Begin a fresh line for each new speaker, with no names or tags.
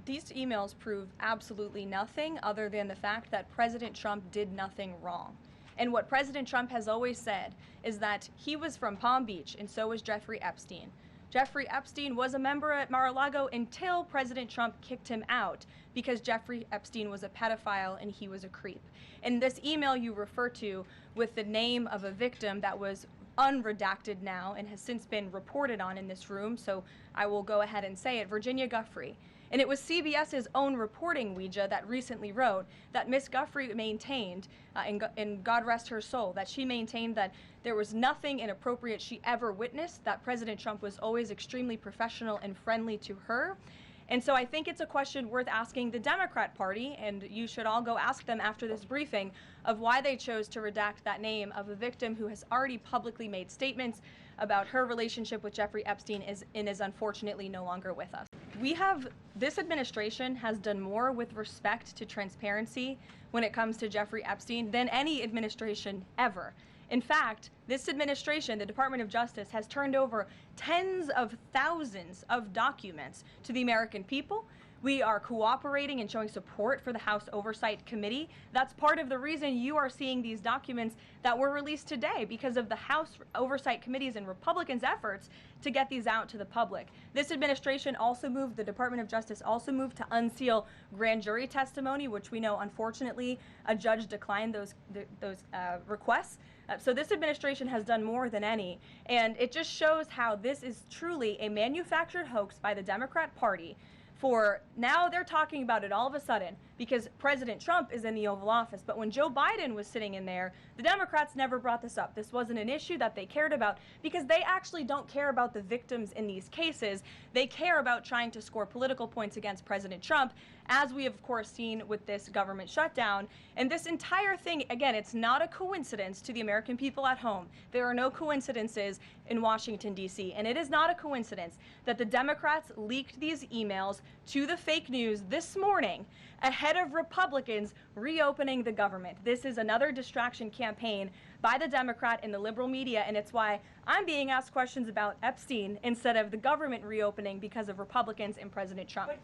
These emails prove absolutely nothing other than the fact that President Trump did nothing wrong. And what President Trump has always said is that he was from Palm Beach, and so was Jeffrey Epstein. Jeffrey Epstein was a member at Mar-a-Lago until President Trump kicked him out because Jeffrey Epstein was a pedophile and he was a creep. And this email you refer to with the name of a victim that was unredacted now and has since been reported on in this room, so I will go ahead and say it, Virginia Giuffre. And it was CBS's own reporting, Ouija, that recently wrote that Miss Giuffre maintained, and God rest her soul, that she maintained that there was nothing inappropriate she ever witnessed, that President Trump was always extremely professional and friendly to her. And so I think it's a question worth asking the Democrat Party, and you should all go ask them after this briefing, of why they chose to redact that name of a victim who has already publicly made statements about her relationship with Jeffrey Epstein and is unfortunately no longer with us. This administration has done more with respect to transparency when it comes to Jeffrey Epstein than any administration ever. In fact, this administration, the Department of Justice, has turned over tens of thousands of documents to the American people. We are cooperating and showing support for the House Oversight Committee. That's part of the reason you are seeing these documents that were released today, because of the House Oversight Committee's and Republicans' efforts to get these out to the public. This administration also moved, the Department of Justice also moved to unseal grand jury testimony, which we know, unfortunately, a judge declined those requests. So this administration has done more than any, and it just shows how this is truly a manufactured hoax by the Democrat Party. For now they're talking about it all of a sudden because President Trump is in the Oval Office. But when Joe Biden was sitting in there, the Democrats never brought this up. This wasn't an issue that they cared about because they actually don't care about the victims in these cases. They care about trying to score political points against President Trump, as we have, of course, seen with this government shutdown. And this entire thing, again, it's not a coincidence to the American people at home. There are no coincidences in Washington, D.C. And it is not a coincidence that the Democrats leaked these emails to the fake news this morning ahead of Republicans reopening the government. This is another distraction campaign by the Democrat and the liberal media, and it's why I'm being asked questions about Epstein instead of the government reopening because of Republicans and President Trump.